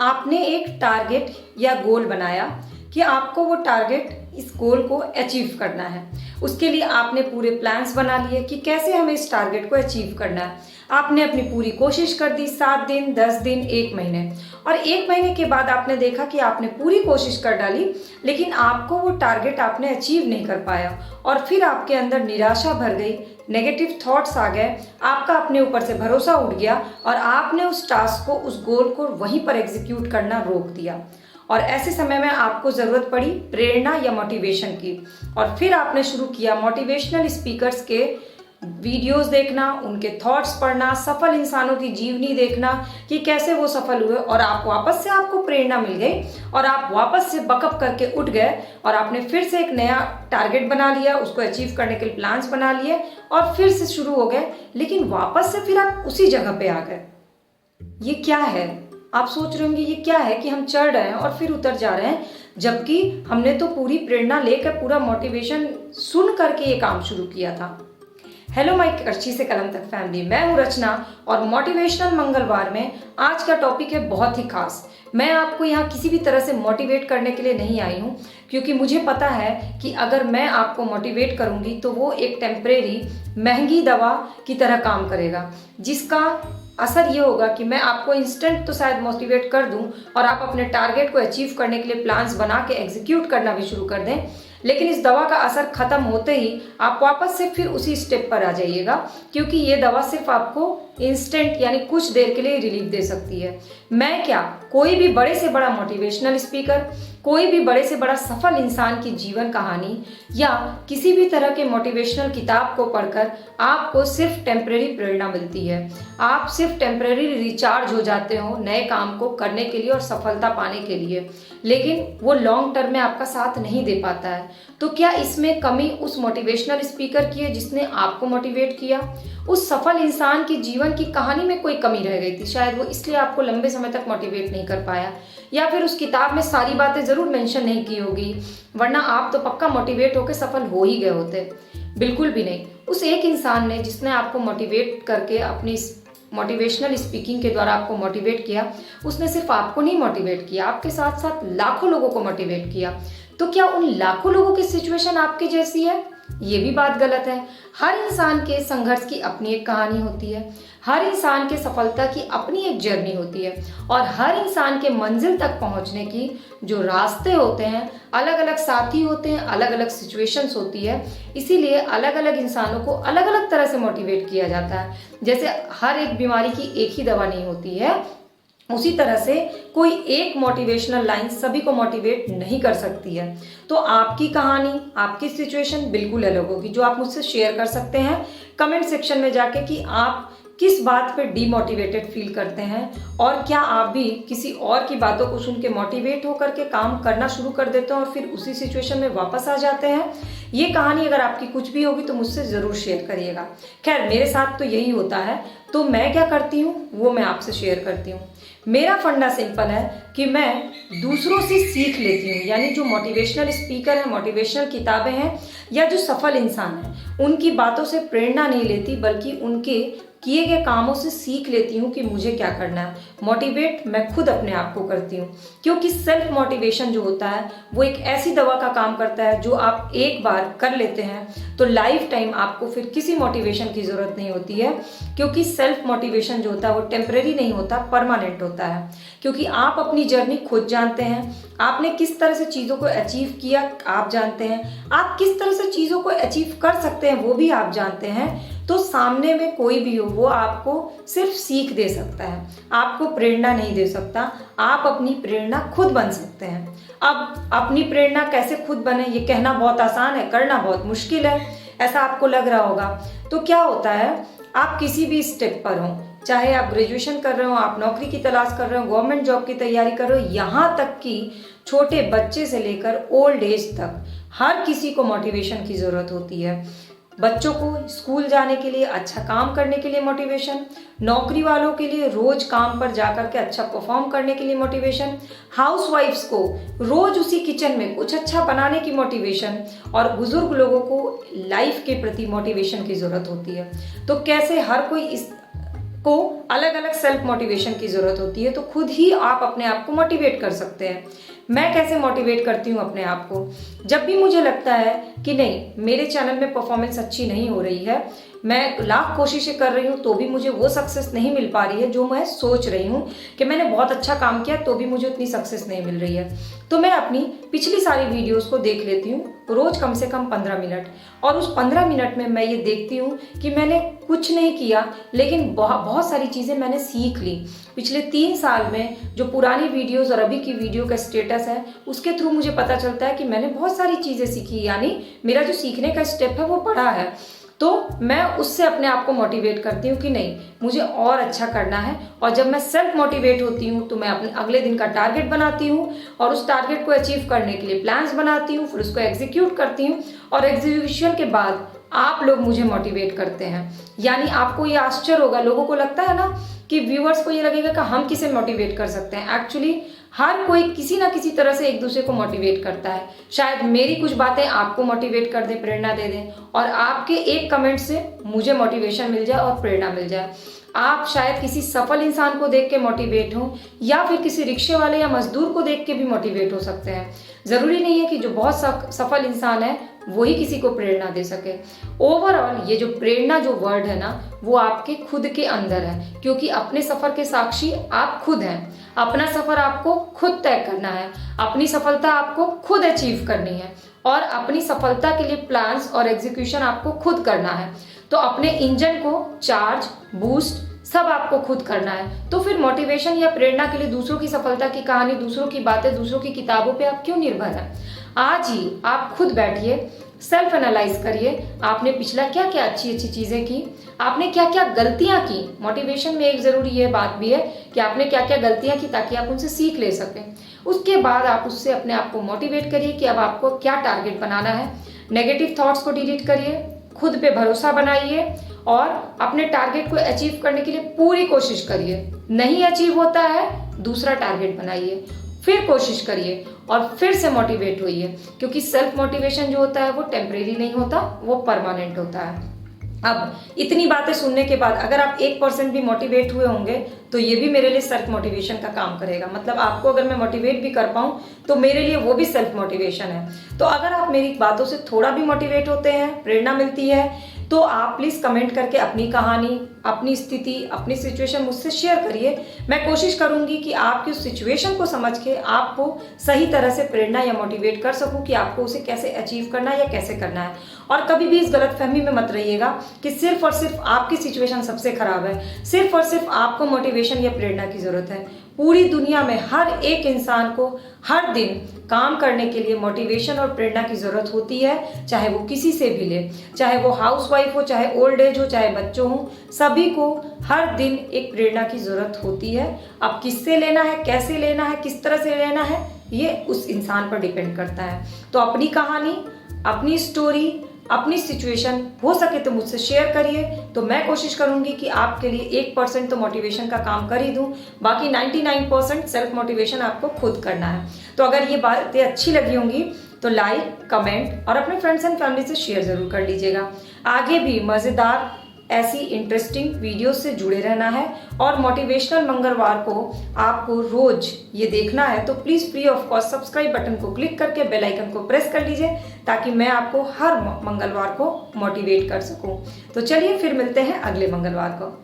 आपने एक टारगेट या गोल बनाया कि आपको वो टारगेट इस गोल को अचीव करना है। उसके लिए आपने पूरे प्लान्स बना लिए कि कैसे हमें इस टारगेट को अचीव करना है। आपने अपनी पूरी कोशिश कर दी, 7 दिन, 10 दिन, 1 महीने, और 1 महीने के बाद आपने देखा कि आपने पूरी कोशिश कर डाली लेकिन आपको वो टारगेट आपने अचीव नहीं कर पाया, और फिर आपके अंदर निराशा भर गई, नेगेटिव थॉट्स आ गए, आपका अपने ऊपर से भरोसा उठ गया और आपने उस टास्क को, उस गोल को वहीं पर एग्जीक्यूट करना रोक दिया। और ऐसे समय में आपको ज़रूरत पड़ी प्रेरणा या मोटिवेशन की, और फिर आपने शुरू किया मोटिवेशनल स्पीकर्स के वीडियोस देखना, उनके थॉट्स पढ़ना, सफल इंसानों की जीवनी देखना कि कैसे वो सफल हुए, और आप वापस से, आपको प्रेरणा मिल गई और आप वापस से बकअप करके उठ गए और आपने फिर से एक नया टारगेट बना लिया, उसको अचीव करने के लिए प्लान्स बना लिए और फिर से शुरू हो गए। लेकिन वापस से फिर आप उसी जगह पे आ गए। ये क्या है? आप सोच रहे होंगे ये क्या है कि हम चढ़ रहे हैं और फिर उतर जा रहे हैं, जबकि हमने तो पूरी प्रेरणा लेकर, पूरा मोटिवेशन सुन करके ये काम शुरू किया था। हेलो माय करची से कलम तक फैमिली, मैं हूँ रचना और मोटिवेशनल मंगलवार में आज का टॉपिक है बहुत ही खास। मैं आपको यहाँ किसी भी तरह से मोटिवेट करने के लिए नहीं आई हूँ, क्योंकि मुझे पता है कि अगर मैं आपको मोटिवेट करूँगी तो वो एक टेम्परेरी महंगी दवा की तरह काम करेगा, जिसका असर ये होगा कि मैं आपको इंस्टेंट तो शायद मोटिवेट कर दूं और आप अपने टारगेट को अचीव करने के लिए प्लान्स बना के एग्जीक्यूट करना भी शुरू कर दें, लेकिन इस दवा का असर खत्म होते ही आप वापस से फिर उसी स्टेप पर आ जाइएगा, क्योंकि ये दवा सिर्फ आपको इंस्टेंट यानी कुछ देर के लिए रिलीफ दे सकती है। मैं क्या, कोई भी बड़े से बड़ा मोटिवेशनल स्पीकर, कोई भी बड़े से बड़ा सफल इंसान की जीवन कहानी या किसी भी तरह के मोटिवेशनल किताब को पढ़कर आपको सिर्फ टेम्परेरी प्रेरणा मिलती है। आप सिर्फ टेम्परेरी रिचार्ज हो जाते हो नए काम को करने के लिए और सफलता पाने के लिए, लेकिन वो लॉन्ग टर्म में आपका साथ नहीं दे पाता है। तो क्या इसमें कमी उस मोटिवेशनल स्पीकर की है जिसने आपको मोटिवेट किया? उस सफल इंसान की जीवन की कहानी में कोई कमी रह गई थी, शायद वो इसलिए आपको लंबे समय तक मोटिवेट नहीं कर पाया, या फिर उस किताब में सारी बातें जरूर मेंशन नहीं की होगी, वरना आप तो पक्का मोटिवेट होकर सफल हो ही गए होते। बिल्कुल भी नहीं। उस एक इंसान ने जिसने आपको मोटिवेट करके अपनी मोटिवेशनल स्पीकिंग के द्वारा आपको मोटिवेट किया, उसने सिर्फ आपको नहीं मोटिवेट किया, आपके साथ साथ लाखों लोगों को मोटिवेट किया। तो क्या उन लाखों लोगों की सिचुएशन आपकी जैसी है? ये भी बात गलत है। हर इंसान के संघर्ष की अपनी एक कहानी होती है, हर इंसान के सफलता की अपनी एक जर्नी होती है, और हर इंसान के मंजिल तक पहुंचने की जो रास्ते होते हैं, अलग अलग साथी होते हैं, अलग अलग सिचुएशंस होती है। इसीलिए अलग अलग इंसानों को अलग अलग तरह से मोटिवेट किया जाता है। जैसे हर एक बीमारी की एक ही दवा नहीं होती है, उसी तरह से कोई एक मोटिवेशनल लाइन सभी को मोटिवेट नहीं कर सकती है। तो आपकी कहानी, आपकी सिचुएशन बिल्कुल अलग होगी, जो आप मुझसे शेयर कर सकते हैं कमेंट सेक्शन में जाके कि आप किस बात पे डीमोटिवेटेड फील करते हैं, और क्या आप भी किसी और की बातों को सुन के मोटिवेट होकर के काम करना शुरू कर देते हैं और फिर उसी सिचुएशन में वापस आ जाते हैं। ये कहानी अगर आपकी कुछ भी होगी तो मुझसे ज़रूर शेयर करिएगा। खैर, मेरे साथ तो यही होता है, तो मैं क्या करती हूँ वो मैं आपसे शेयर करती हूँ। मेरा फंडा सिंपल है कि मैं दूसरों से सीख लेती हूँ, यानी जो मोटिवेशनल स्पीकर है, मोटिवेशनल किताबें हैं, या जो सफल इंसान हैं, उनकी बातों से प्रेरणा नहीं लेती, बल्कि उनके किए गए कामों से सीख लेती हूँ कि मुझे क्या करना है। मोटिवेट मैं खुद अपने आप को करती हूँ, क्योंकि सेल्फ मोटिवेशन जो होता है वो एक ऐसी दवा का काम करता है जो आप एक बार कर लेते हैं तो लाइफ टाइम आपको फिर किसी मोटिवेशन की ज़रूरत नहीं होती है, क्योंकि सेल्फ मोटिवेशन जो होता है वो टेम्परेरी नहीं होता, परमानेंट होता है। क्योंकि आप अपनी जर्नी खुद जानते हैं, आपने किस तरह से चीज़ों को अचीव किया आप जानते हैं, आप किस तरह से चीज़ों को अचीव कर सकते हैं वो भी आप जानते हैं। तो सामने में कोई भी हो वो आपको सिर्फ सीख दे सकता है, आपको प्रेरणा नहीं दे सकता। आप अपनी प्रेरणा खुद बन सकते हैं। अब अपनी प्रेरणा कैसे खुद बने ये कहना बहुत आसान है, करना बहुत मुश्किल है, ऐसा आपको लग रहा होगा। तो क्या होता है, आप किसी भी स्टेप पर हो, चाहे आप ग्रेजुएशन कर रहे हो, आप नौकरी की तलाश कर रहे हो, गवर्नमेंट जॉब की तैयारी कर रहे हो, यहाँ तक कि छोटे बच्चे से लेकर ओल्ड एज तक हर किसी को मोटिवेशन की ज़रूरत होती है। बच्चों को स्कूल जाने के लिए, अच्छा काम करने के लिए मोटिवेशन, नौकरी वालों के लिए रोज काम पर जाकर के अच्छा परफॉर्म करने के लिए मोटिवेशन, हाउसवाइफ्स को रोज उसी किचन में कुछ अच्छा बनाने की मोटिवेशन, और बुजुर्ग लोगों को लाइफ के प्रति मोटिवेशन की ज़रूरत होती है। तो कैसे हर कोई इस को अलग अलग सेल्फ मोटिवेशन की ज़रूरत होती है, तो खुद ही आप अपने आप को मोटिवेट कर सकते हैं। मैं कैसे मोटिवेट करती हूँ अपने आप को? जब भी मुझे लगता है कि नहीं, मेरे चैनल में परफॉर्मेंस अच्छी नहीं हो रही है, मैं लाख कोशिशें कर रही हूँ तो भी मुझे वो सक्सेस नहीं मिल पा रही है जो मैं सोच रही हूँ कि मैंने बहुत अच्छा काम किया, तो भी मुझे उतनी सक्सेस नहीं मिल रही है, तो मैं अपनी पिछली सारी वीडियोस को देख लेती हूँ रोज कम से कम 15 मिनट। और उस 15 मिनट में मैं ये देखती हूँ कि मैंने कुछ नहीं किया, लेकिन बहुत सारी चीज़ें मैंने सीख ली। पिछले 3 साल में जो पुरानी वीडियोस और अभी की वीडियो का स्टेटस है, उसके थ्रू मुझे पता चलता है कि मैंने बहुत सारी चीज़ें सीखी, यानी मेरा जो सीखने का स्टेप है वो बढ़ा है। तो मैं उससे अपने आप को मोटिवेट करती हूँ कि नहीं, मुझे और अच्छा करना है। और जब मैं सेल्फ मोटिवेट होती हूँ तो मैं अपने अगले दिन का टारगेट बनाती हूँ और उस टारगेट को अचीव करने के लिए प्लान्स बनाती हूँ, फिर उसको एग्जीक्यूट करती हूँ और एग्जीक्यूशन के बाद आप लोग मुझे मोटिवेट करते हैं। यानी आपको ये आश्चर्य होगा, लोगों को लगता है ना कि व्यूअर्स को ये लगेगा कि हम किसे मोटिवेट कर सकते हैं। एक्चुअली हर कोई किसी ना किसी तरह से एक दूसरे को मोटिवेट करता है। शायद मेरी कुछ बातें आपको मोटिवेट कर दें, प्रेरणा दे दें, और आपके एक कमेंट से मुझे मोटिवेशन मिल जाए और प्रेरणा मिल जाए। आप शायद किसी सफल इंसान को देख के मोटिवेट हो, या फिर किसी रिक्शे वाले या मजदूर को देख के भी मोटिवेट हो सकते हैं। ज़रूरी नहीं है कि जो बहुत सफल इंसान है वही किसी को प्रेरणा दे सके। ओवरऑल ये जो प्रेरणा जो वर्ड है ना, वो आपके खुद के अंदर है, क्योंकि अपने सफर के साक्षी आप खुद हैं। अपना सफर आपको खुद तय करना है, अपनी सफलता आपको खुद अचीव करनी है, और अपनी सफलता के लिए प्लान्स और एग्जीक्यूशन आपको खुद करना है। तो अपने इंजन को चार्ज, बूस्ट सब आपको खुद करना है। तो फिर मोटिवेशन या प्रेरणा के लिए दूसरों की सफलता की कहानी, दूसरों की बातें, दूसरों की किताबों पे आप क्यों निर्भर हैं? आज ही आप खुद बैठिए, सेल्फ एनालाइज करिए, आपने पिछला क्या क्या अच्छी अच्छी चीज़ें की, आपने क्या क्या गलतियां की। मोटिवेशन में एक ज़रूरी ये बात भी है कि आपने क्या क्या गलतियां की ताकि आप उनसे सीख ले सकें। उसके बाद आप उससे अपने आप को मोटिवेट करिए कि अब आपको क्या टारगेट बनाना है। नेगेटिव थॉट्स को डिलीट करिए, खुद पे भरोसा बनाइए और अपने टारगेट को अचीव करने के लिए पूरी कोशिश करिए। नहीं अचीव होता है, दूसरा टारगेट बनाइए, फिर कोशिश करिए और फिर से मोटिवेट होइए, क्योंकि सेल्फ मोटिवेशन जो होता है वो टेम्परेरी नहीं होता, वो परमानेंट होता है। अब इतनी बातें सुनने के बाद अगर आप 1% भी मोटिवेट हुए होंगे तो ये भी मेरे लिए सेल्फ मोटिवेशन का काम करेगा। मतलब आपको अगर मैं मोटिवेट भी कर पाऊँ तो मेरे लिए वो भी सेल्फ मोटिवेशन है। तो अगर आप मेरी बातों से थोड़ा भी मोटिवेट होते हैं, प्रेरणा मिलती है, तो आप प्लीज़ कमेंट करके अपनी कहानी, अपनी स्थिति, अपनी सिचुएशन मुझसे शेयर करिए। मैं कोशिश करूंगी कि आपकी उस सिचुएशन को समझ के आपको सही तरह से प्रेरणा या मोटिवेट कर सकूं कि आपको उसे कैसे अचीव करना है या कैसे करना है। और कभी भी इस गलतफहमी में मत रहिएगा कि सिर्फ और सिर्फ आपकी सिचुएशन सबसे खराब है, सिर्फ और सिर्फ आपको मोटिवेशन या प्रेरणा की जरूरत है। पूरी दुनिया में हर एक इंसान को हर दिन काम करने के लिए मोटिवेशन और प्रेरणा की जरूरत होती है, चाहे वो किसी से भी ले, चाहे वो हाउसवाइफ हो, चाहे ओल्ड एज हो, चाहे बच्चों हो, सभी को हर दिन एक प्रेरणा की जरूरत होती है। अब किससे लेना है, कैसे लेना है, किस तरह से लेना है, ये उस इंसान पर डिपेंड करता है। तो अपनी कहानी, अपनी स्टोरी, अपनी सिचुएशन हो सके तो मुझसे शेयर करिए, तो मैं कोशिश करूंगी कि आपके लिए 1% तो मोटिवेशन का काम कर ही दूं, बाकी 99% सेल्फ मोटिवेशन आपको खुद करना है। तो अगर ये बातें अच्छी लगी होंगी तो लाइक, कमेंट और अपने फ्रेंड्स एंड फैमिली से शेयर जरूर कर लीजिएगा। आगे भी मज़ेदार ऐसी इंटरेस्टिंग वीडियो से जुड़े रहना है और मोटिवेशनल मंगलवार को आपको रोज ये देखना है, तो please free of cost subscribe button को क्लिक करके बेल आइकन को प्रेस कर लीजिए ताकि मैं आपको हर मंगलवार को मोटिवेट कर सकूं। तो चलिए फिर मिलते हैं अगले मंगलवार को।